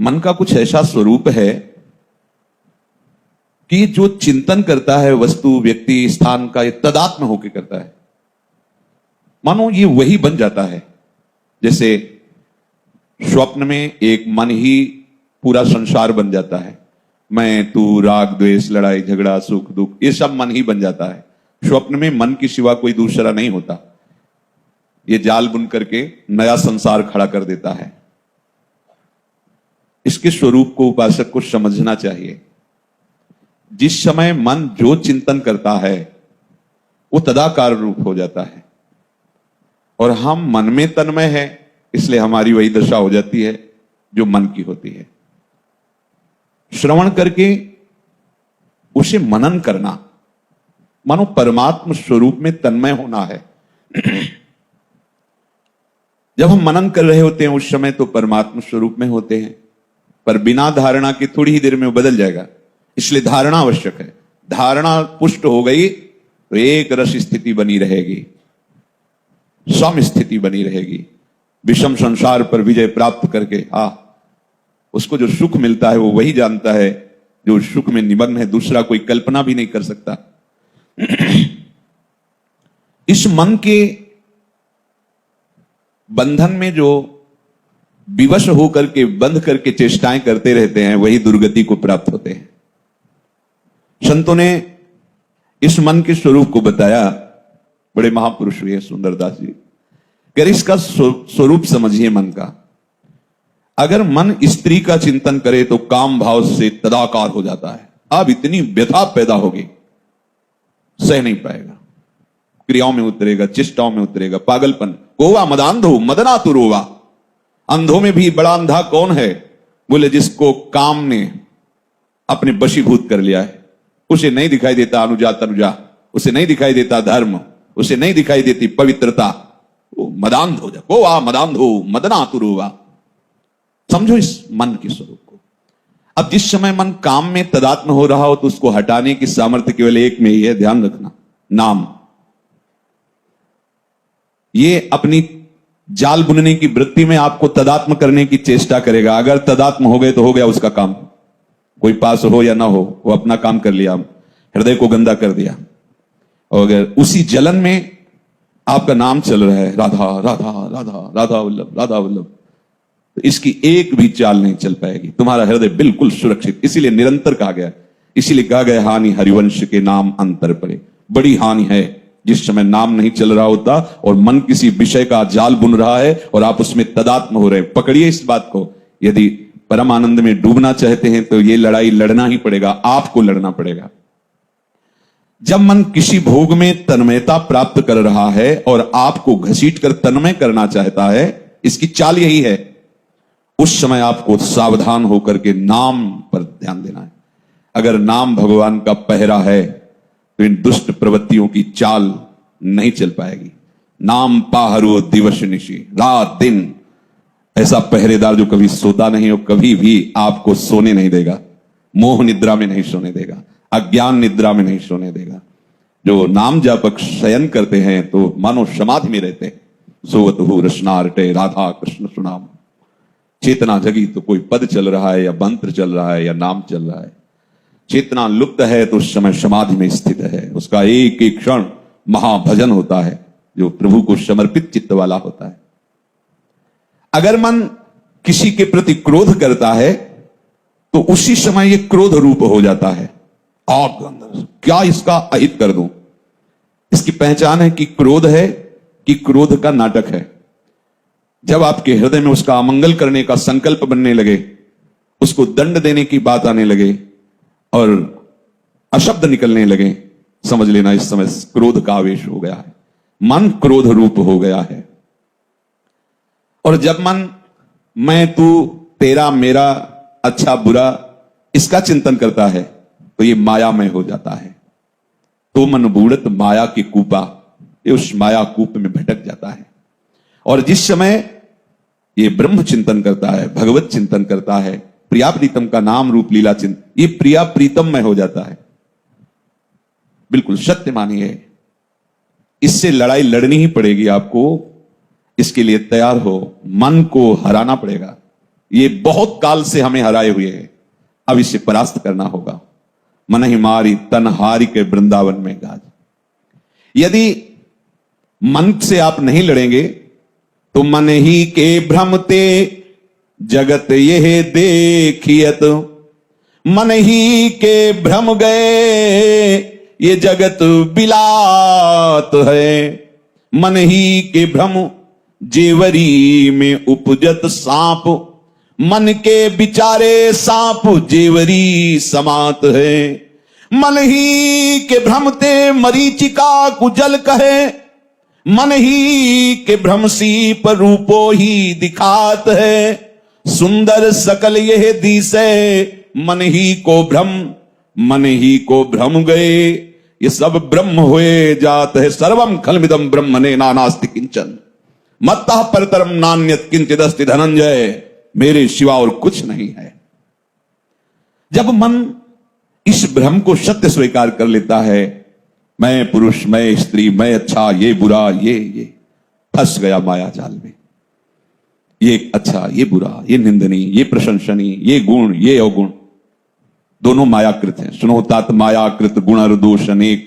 मन का कुछ ऐसा स्वरूप है कि जो चिंतन करता है वस्तु व्यक्ति स्थान का, ये तदात्म होकर करता है। मानो ये वही बन जाता है। जैसे स्वप्न में एक मन ही पूरा संसार बन जाता है। मैं, तू, राग द्वेष, लड़ाई झगड़ा, सुख दुख, ये सब मन ही बन जाता है। स्वप्न में मन के सिवा कोई दूसरा नहीं होता। ये जाल बुन करके नया संसार खड़ा कर देता है। इसके स्वरूप को उपासक को समझना चाहिए। जिस समय मन जो चिंतन करता है वो तदाकार रूप हो जाता है, और हम मन में तन्मय है, इसलिए हमारी वही दशा हो जाती है जो मन की होती है। श्रवण करके उसे मनन करना, मानो परमात्म स्वरूप में तन्मय होना है। जब हम मनन कर रहे होते हैं उस समय तो परमात्म स्वरूप में होते हैं, पर बिना धारणा के थोड़ी ही देर में वो बदल जाएगा। इसलिए धारणा आवश्यक है। धारणा पुष्ट हो गई तो एक रस स्थिति बनी रहेगी, सम स्थिति बनी रहेगी। विषम संसार पर विजय प्राप्त करके उसको जो सुख मिलता है वो वही जानता है जो सुख में निमग्न है। दूसरा कोई कल्पना भी नहीं कर सकता। इस मन के बंधन में जो विवश होकर के बंध करके चेष्टाएं करते रहते हैं वही दुर्गति को प्राप्त होते हैं। संतों ने इस मन के स्वरूप को बताया। बड़े महापुरुष हुए सुंदरदास जी। अगर इसका स्वरूप समझिए मन का, अगर मन स्त्री का चिंतन करे तो काम भाव से तदाकार हो जाता है। अब इतनी व्यथा पैदा होगी, सह नहीं पाएगा, क्रियाओं में उतरेगा, चेष्टाओं में उतरेगा, पागलपन। गोवा मदांधो मदना तुरोवा। अंधों में भी बड़ा अंधा कौन है? बोले जिसको काम ने अपने वशीभूत कर लिया है। उसे नहीं दिखाई देता अनुजा तनुजा, उसे नहीं दिखाई देता धर्म, उसे नहीं दिखाई देती पवित्रता। वो मदांध हो जा। गोवा मदांधो मदना तुरोवा। समझो इस मन के स्वरूप को। अब जिस समय मन काम में तदात्म हो रहा हो तो उसको हटाने की सामर्थ्य केवल एक में ही है, ध्यान रखना, नाम। ये अपनी जाल बुनने की वृत्ति में आपको तदात्म करने की चेष्टा करेगा। अगर तदात्म हो गए तो हो गया उसका काम। कोई पास हो या ना हो, वो अपना काम कर लिया, हृदय को गंदा कर दिया। और अगर उसी जलन में आपका नाम चल रहा है, राधा राधा राधा राधा वल्लभ राधा वल्लभ, तो इसकी एक भी चाल नहीं चल पाएगी। तुम्हारा हृदय बिल्कुल सुरक्षित। इसीलिए निरंतर कहा गया, इसीलिए कहा गया हानि हरिवंश के नाम अंतर पड़े। बड़ी हानि है जिस समय नाम नहीं चल रहा होता और मन किसी विषय का जाल बुन रहा है और आप उसमें तदात्म हो रहे हैं। पकड़िए इस बात को। यदि परम आनंद में डूबना चाहते हैं तो ये लड़ाई लड़ना ही पड़ेगा, आपको लड़ना पड़ेगा। जब मन किसी भोग में तन्मयता प्राप्त कर रहा है और आपको घसीट कर तन्मय करना चाहता है, इसकी चाल यही है। उस समय आपको सावधान होकर के नाम पर ध्यान देना है। अगर नाम भगवान का पहरा है तो इन दुष्ट प्रवृत्तियों की चाल नहीं चल पाएगी। नाम पाहरो दिवस निशी, रात दिन ऐसा पहरेदार जो कभी सोता नहीं हो, कभी भी आपको सोने नहीं देगा। मोह निद्रा में नहीं सोने देगा, अज्ञान निद्रा में नहीं सोने देगा। जो नाम जापक शयन करते हैं तो मानो समाधि में रहते हैं। सोवत हु रसनारटे राधा कृष्ण सुनाम। चेतना जगी तो कोई पद चल रहा है या मंत्र चल रहा है या नाम चल रहा है। चेतना लुप्त है तो उस समय समाधि में स्थित है। उसका एक एक क्षण महाभजन होता है जो प्रभु को समर्पित चित्त वाला होता है। अगर मन किसी के प्रति क्रोध करता है तो उसी समय ये क्रोध रूप हो जाता है। आग अंदर क्या इसका अहित कर दूं। इसकी पहचान है कि क्रोध है कि क्रोध का नाटक है। जब आपके हृदय में उसका अमंगल करने का संकल्प बनने लगे, उसको दंड देने की बात आने लगे और अशब्द निकलने लगे, समझ लेना इस समय क्रोध का आवेश हो गया है। मन क्रोध रूप हो गया है। और जब मन मैं, तू, तेरा, मेरा, अच्छा बुरा इसका चिंतन करता है तो ये मायामय हो जाता है। तो मन बूढ़त माया की कूपा, ये उस माया कूप में भटक जाता है। और जिस समय ये ब्रह्म चिंतन करता है, भगवत चिंतन करता है, प्रिया प्रीतम का नाम रूप लीला चिंतन, ये प्रिया प्रीतम में हो जाता है। बिल्कुल सत्य मानिए। इससे लड़ाई लड़नी ही पड़ेगी आपको। इसके लिए तैयार हो, मन को हराना पड़ेगा। ये बहुत काल से हमें हराए हुए है, अब इसे परास्त करना होगा। मन ही मारी तन हारी के वृंदावन में गाज। यदि मन से आप नहीं लड़ेंगे तो मन ही के भ्रमते जगत यह देखियत, मन ही के भ्रम गए ये जगत बिलात है। मन ही के भ्रम जेवरी में उपजत सांप, मन के विचारे सांप जेवरी समात है। मन ही के भ्रमते मरीचिका कुजल कहे, मन ही के भ्रम सी पर रूपो ही दिखात है। सुंदर सकल यह दिसे मन ही को भ्रम, मन ही को भ्रम गए ये सब ब्रह्म हुए जात है। सर्वम खलमिदम ब्रह्मणे नानास्ति किंचन मत्तः परतरम नान्यत किंचिदस्ति धनंजय। मेरे सिवा और कुछ नहीं है। जब मन इस भ्रम को सत्य स्वीकार कर लेता है, मैं पुरुष, मैं स्त्री, मैं अच्छा, ये बुरा, ये फंस गया माया जाल में। ये अच्छा, ये बुरा, ये निंदनीय, ये प्रशंसनीय, ये गुण, ये अवगुण, दोनों मायाकृत हैं। सुनो तात मायाकृत गुण दोष अनेक,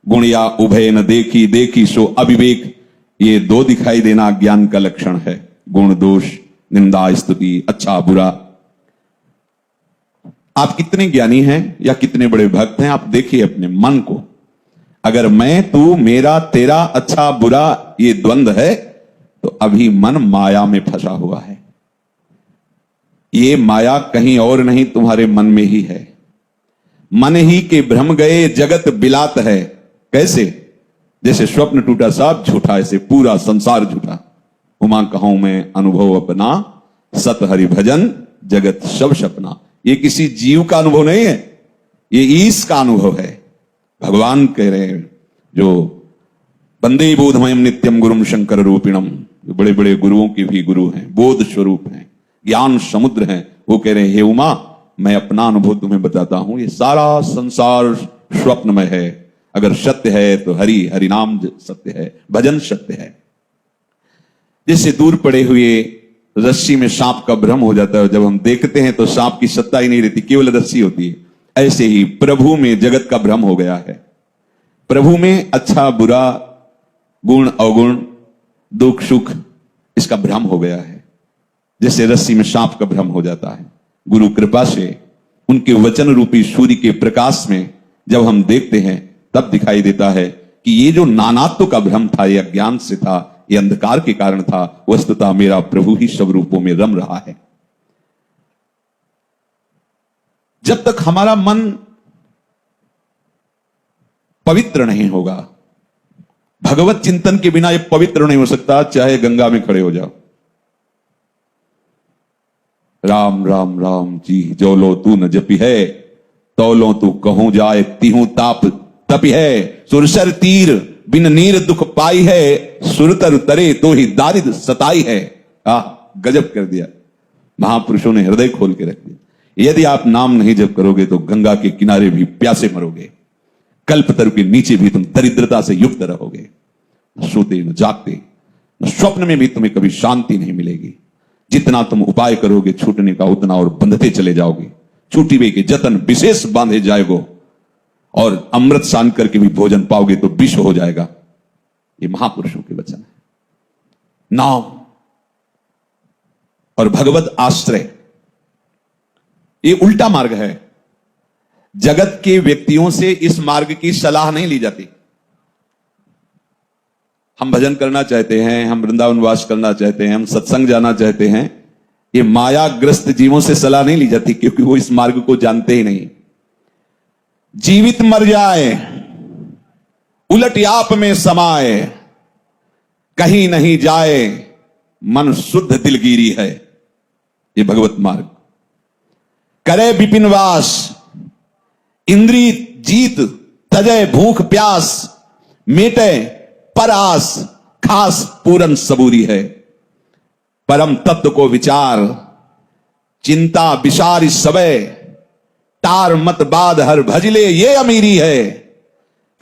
गुण या उभय न देखी, देखी सो अविवेक। ये दो दिखाई देना ज्ञान का लक्षण है, गुण दोष, निंदा स्तुति, अच्छा बुरा। आप कितने ज्ञानी हैं या कितने बड़े भक्त हैं, आप देखिए अपने मन को। अगर मैं तू, मेरा तेरा, अच्छा बुरा ये द्वंद्व है तो अभी मन माया में फंसा हुआ है। ये माया कहीं और नहीं, तुम्हारे मन में ही है। मन ही के भ्रम गए जगत बिलात है। कैसे? जैसे स्वप्न टूटा साफ झूठा, ऐसे पूरा संसार झूठा। उमा कहूं मैं अनुभव अपना, सत हरि भजन जगत सब सपना। ये किसी जीव का अनुभव नहीं है, ये ईश का अनुभव है। भगवान कह रहे हैं, जो वंदे बोधमयम नित्यम गुरुम शंकर रूपिणम, जो बड़े बड़े गुरुओं के भी गुरु हैं, बोध स्वरूप हैं, ज्ञान समुद्र हैं, वो कह रहे हैं हे उमा मैं अपना अनुभव तुम्हें बताता हूं। ये सारा संसार स्वप्नमय है। अगर सत्य है तो हरि, हरि नाम सत्य है, भजन सत्य है। जैसे दूर पड़े हुए रस्सी में सांप का भ्रम हो जाता है, जब हम देखते हैं तो सांप की सत्ता ही नहीं रहती, केवल रस्सी होती है। ऐसे ही प्रभु में जगत का भ्रम हो गया है। प्रभु में अच्छा बुरा, गुण अवगुण, दुख सुख, इसका भ्रम हो गया है। जैसे रस्सी में सांप का भ्रम हो जाता है। गुरु कृपा से उनके वचन रूपी सूर्य के प्रकाश में जब हम देखते हैं तब दिखाई देता है कि ये जो नानात्व का भ्रम था, ये अज्ञान से था, ये अंधकार के कारण था। वस्तुतः मेरा प्रभु ही सब रूपों में रम रहा है। जब तक हमारा मन पवित्र नहीं होगा, भगवत चिंतन के बिना ये पवित्र नहीं हो सकता, चाहे गंगा में खड़े हो जाओ। राम राम राम जी जो लो तू न जपी है, तो लो तू कहूं जाए तिहू ताप तपी है। सुरसर तीर बिन नीर दुख पाई है, सुरतर तरे तो ही दारिद सताई है। गजब कर दिया, महापुरुषों ने हृदय खोल के रख दिया। यदि आप नाम नहीं जप करोगे तो गंगा के किनारे भी प्यासे मरोगे, कल्पतरु के नीचे भी तुम दरिद्रता से युक्त रहोगे। न सोते न जागते, न स्वप्न में भी तुम्हें कभी शांति नहीं मिलेगी। जितना तुम उपाय करोगे छूटने का, उतना और बंधते चले जाओगे। छूटिवे के जतन विशेष बांधे जाएगो, और अमृत सान करके भी भोजन पाओगे तो विष हो जाएगा। ये महापुरुषों के वचन है। नाम और भगवत आश्रय ये उल्टा मार्ग है। जगत के व्यक्तियों से इस मार्ग की सलाह नहीं ली जाती। हम भजन करना चाहते हैं, हम वृंदावन वास करना चाहते हैं, हम सत्संग जाना चाहते हैं, ये मायाग्रस्त जीवों से सलाह नहीं ली जाती, क्योंकि वो इस मार्ग को जानते ही नहीं। जीवित मर जाए, उलट आप में समाए, कहीं नहीं जाए, मन शुद्ध दिलगिरी है। ये भगवत मार्ग। करे विपिन वास, इंद्री जीत, तजय भूख प्यास, मेटे परास, खास पूरन सबूरी है। परम तत्व को विचार, चिंता विचार सबे, तार मत बाद हर भजले ये अमीरी है।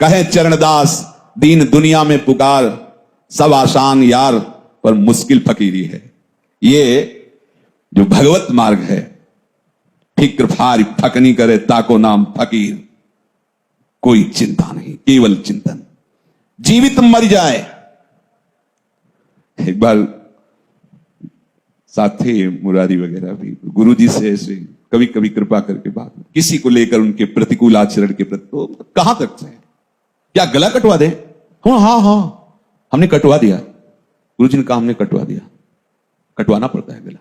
कहे चरणदास दीन दुनिया में पुकार, सब आसान यार पर मुश्किल फकीरी है। ये जो भगवत मार्ग है, फिक्र फार फकनी करे ताको नाम फकीर, कोई चिंता नहीं, केवल चिंतन। जीवित मर जाए। एक बार साथ थे मुरारी वगैरह भी, गुरुजी से ऐसे कभी कभी कृपा करके बात, किसी को लेकर उनके प्रतिकूल आचरण के प्रति, तो कहां तक से क्या गला कटवा दे? हाँ हमने कटवा दिया। गुरुजी ने कहा हमने कटवा दिया। कटवाना पड़ता है गला।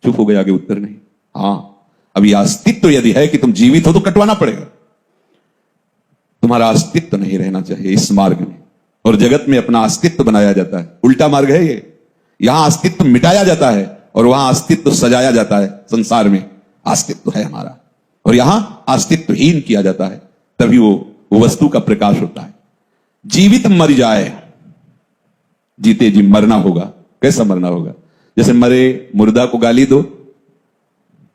चुप हो गया, आगे उत्तर नहीं। हाँ, अब यह अस्तित्व यदि है कि तुम जीवित हो तो कटवाना पड़ेगा। तुम्हारा अस्तित्व नहीं रहना चाहिए इस मार्ग में, और जगत में अपना अस्तित्व बनाया जाता है। उल्टा मार्ग है ये। यहां अस्तित्व मिटाया जाता है और वहां अस्तित्व सजाया जाता है। संसार में अस्तित्व है हमारा, और यहां अस्तित्वहीन किया जाता है, तभी वो वस्तु का प्रकाश होता है। जीवित मर जाए, जीते जी मरना होगा। कैसा मरना होगा? जैसे मरे मुर्दा को गाली दो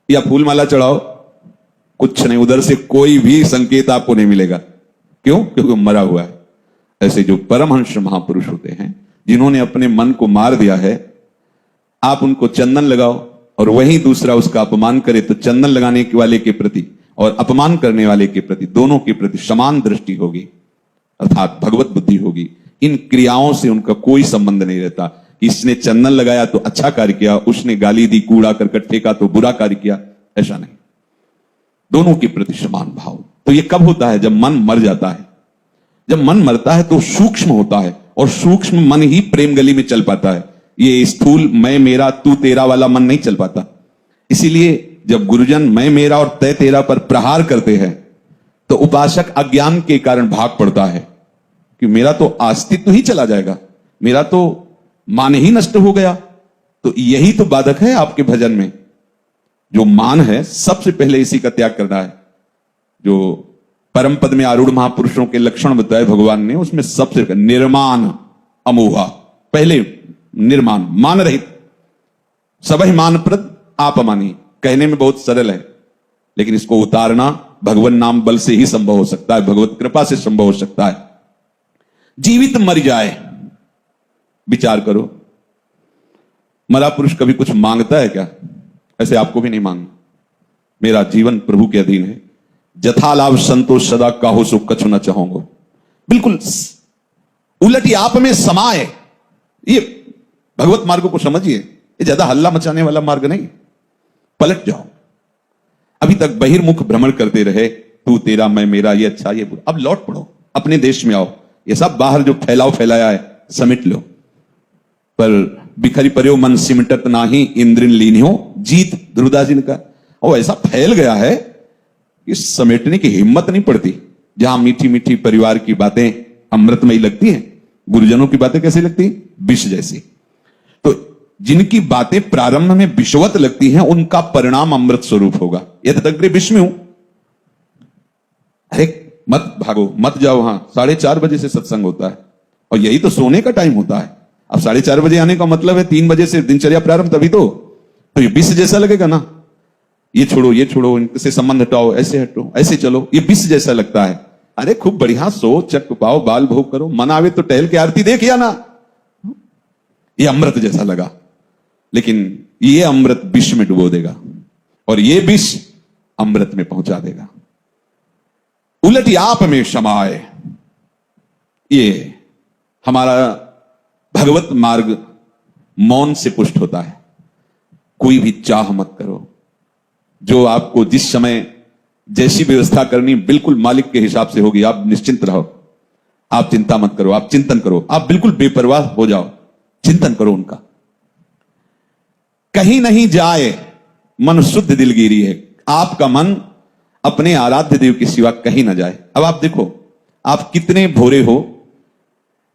या फूल माला चढ़ाओ, कुछ नहीं, उधर से कोई भी संकेत आपको नहीं मिलेगा। क्यों? क्योंकि मरा हुआ है। ऐसे जो परमहंस महापुरुष होते हैं, जिन्होंने अपने मन को मार दिया है, आप उनको चंदन लगाओ और वहीं दूसरा उसका अपमान करे, तो चंदन लगाने वाले के प्रति और अपमान करने वाले के प्रति, दोनों के प्रति समान दृष्टि होगी, अर्थात भगवत बुद्धि होगी। इन क्रियाओं से उनका कोई संबंध नहीं रहता। इसने चंदन लगाया तो अच्छा कार्य किया, उसने गाली दी, कूड़ा करकट फेंका तो बुरा कार्य किया, ऐसा नहीं। दोनों के प्रति समान भाव। तो यह कब होता है? जब मन मर जाता है। जब मन मरता है तो सूक्ष्म होता है, और सूक्ष्म मन ही प्रेम गली में चल पाता है। ये स्थूल मैं मेरा तू तेरा वाला मन नहीं चल पाता। इसीलिए जब गुरुजन मैं मेरा और तय तेरा पर प्रहार करते हैं, तो उपासक अज्ञान के कारण भाग पड़ता है कि मेरा तो अस्तित्व ही चला जाएगा, मेरा तो मान ही नष्ट हो गया। तो यही तो बाधक है आपके भजन में। जो मान है, सबसे पहले इसी का त्याग करना है। जो परम पद में आरूढ़ महापुरुषों के लक्षण बताए भगवान ने, उसमें सबसे निर्माण अमोहा, पहले निर्माण, मान रहित। सबहि मान प्रद आप मानी, कहने में बहुत सरल है, लेकिन इसको उतारना भगवान नाम बल से ही संभव हो सकता है, भगवत कृपा से संभव हो सकता है। जीवित मर जाए। विचार करो, मरा पुरुष कभी कुछ मांगता है क्या? ऐसे आपको भी नहीं मांगना। मेरा जीवन प्रभु के अधीन है, जथा लाभ संतोष सदा काहो सो कछु न चाहूंगा। बिल्कुल उलटी आप में समाये। ये भगवत मार्ग को समझिए, ये ज्यादा हल्ला मचाने वाला मार्ग नहीं। पलट जाओ। अभी तक बहिर्मुख भ्रमण करते रहे, तू तेरा मैं मेरा, ये अच्छा ये बुरा। अब लौट पड़ो, अपने देश में आओ। ये सब बाहर जो फैलाया है समेट लो। पर बिखरी पर्यो मन सिमटत नाही, इंद्रिन लीनियो जीत, ध्रुवदास जी ने कहा। और ऐसा फैल गया है कि समेटने की हिम्मत नहीं पड़ती। जहां मीठी मीठी परिवार की बातें अमृतमयी लगती हैं, गुरुजनों की बातें कैसी लगती हैं? विष जैसी। तो जिनकी बातें प्रारंभ में विषवत लगती हैं, उनका परिणाम अमृत स्वरूप होगा। यद तग्रे विष में हूं, अरे मत भागो, मत जाओ। वहां 4:30 बजे से सत्संग होता है, और यही तो सोने का टाइम होता है। अब 4:30 बजे आने का मतलब है 3 बजे से दिनचर्या प्रारंभ, तभी तो ये विष जैसा लगेगा ना। ये छोड़ो, इनसे संबंध हटाओ, ऐसे हटो, ऐसे चलो, ये विष जैसा लगता है। अरे खूब बढ़िया सो, चक पाओ, बाल भोग करो, मन आवे तो टहल के आरती देख या ना। ये अमृत जैसा लगा, लेकिन ये अमृत विष में डुबो देगा, और ये विष अमृत में पहुंचा देगा। उलटी आप में समाये। ये हमारा भगवत मार्ग मौन से पुष्ट होता है। कोई भी चाह मत करो। जो आपको जिस समय जैसी व्यवस्था करनी, बिल्कुल मालिक के हिसाब से होगी। आप निश्चिंत रहो, आप चिंता मत करो, आप चिंतन करो, आप बिल्कुल बेपरवाह हो जाओ, चिंतन करो उनका। कहीं नहीं जाए मन शुद्ध दिलगिरी है। आपका मन अपने आराध्य देव के सिवा कहीं ना जाए। अब आप देखो, आप कितने भोरे हो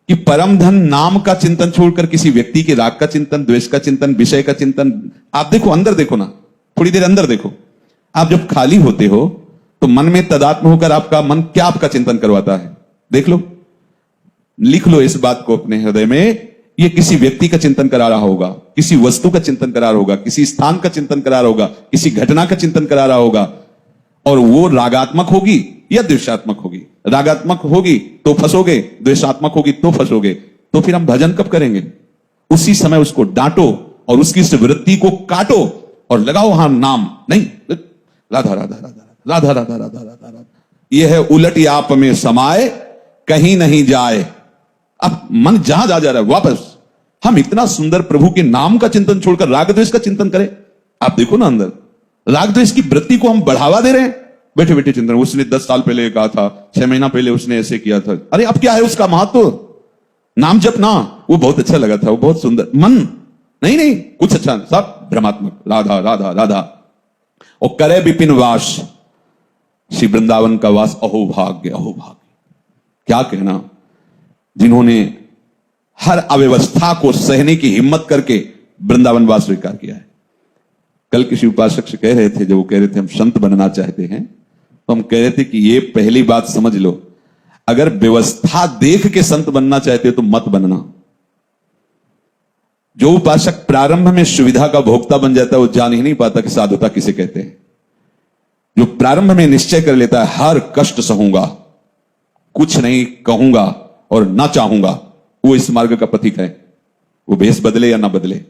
कि परम धन नाम का चिंतन छोड़कर किसी व्यक्ति के राग का चिंतन, द्वेष का चिंतन, विषय का चिंतन। आप देखो, अंदर देखो ना, थोड़ी देर अंदर देखो। आप जब खाली होते हो तो मन में तदात्म होकर आपका मन क्या आपका चिंतन करवाता है? देख लो, लिख लो इस बात को अपने हृदय में। ये किसी व्यक्ति का चिंतन करा रहा होगा, किसी वस्तु का चिंतन करा रहा होगा, किसी स्थान का चिंतन करा रहा होगा, किसी घटना का चिंतन करा रहा होगा, और वो रागात्मक होगी या द्वेषात्मक होगी। रागात्मक होगी तो फंसोगे, द्वेषात्मक होगी तो फंसोगे। तो फिर हम भजन कब करेंगे? उसी समय उसको डांटो और उसकी इस वृत्ति को काटो और लगाओ वहां नाम। नहीं, राधा राधा राधा राधा राधा राधा राधा राधा, यह है उलटी आप में समाए कहीं नहीं जाए। अब मन जहां जा रहा है वापस। हम इतना सुंदर प्रभु के नाम का चिंतन छोड़कर राग द्वेष का चिंतन करें। आप देखो ना, अंदर राग द्वेष की वृत्ति को हम बढ़ावा दे रहे हैं बैठे बैठे चिंतन। उसने 10 साल पहले कहा था, 6 महीना पहले उसने ऐसे किया था। अरे अब क्या है उसका महत्व? नाम जपना वो बहुत अच्छा लगा था, वो बहुत सुंदर। मन नहीं नहीं कुछ अच्छा, सब भ्रमात्मक। राधा राधा राधा। और करे विपिन वास, श्री वृंदावन का वास अहो भाग्य, अहो भाग्य। क्या कहना, जिन्होंने हर अव्यवस्था को सहने की हिम्मत करके वृंदावन वास स्वीकार किया है। कल किसी उपासक से कह रहे थे, जो वो कह रहे थे हम संत बनना चाहते हैं, तो हम कह रहे थे कि ये पहली बात समझ लो, अगर व्यवस्था देख के संत बनना चाहते हो तो मत बनना। जो उपासक प्रारंभ में सुविधा का भोक्ता बन जाता है वो जान ही नहीं पाता कि साधुता किसे कहते हैं। जो प्रारंभ में निश्चय कर लेता है हर कष्ट सहूंगा, कुछ नहीं कहूंगा और ना चाहूंगा, वो इस मार्ग का पथिक है। वो भेष बदले या ना बदले,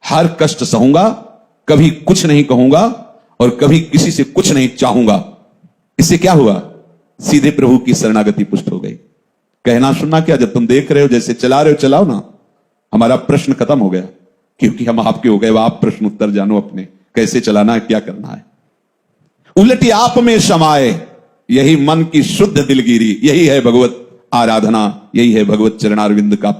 हर कष्ट सहूंगा, कभी कुछ नहीं कहूंगा और कभी किसी से कुछ नहीं चाहूंगा। इससे क्या हुआ? सीधे प्रभु की शरणागति पुष्ट हो गई। कहना सुनना क्या, जब तुम देख रहे हो जैसे चला रहे हो चलाओ ना। हमारा प्रश्न खत्म हो गया, क्योंकि हम आपके हो गए। अब आप प्रश्न उत्तर जानो अपने, कैसे चलाना है, क्या करना है। उलटी आप में समाए, यही मन की शुद्ध दिलगिरी, यही है भगवत आराधना, यही है भगवत चरणारविंद का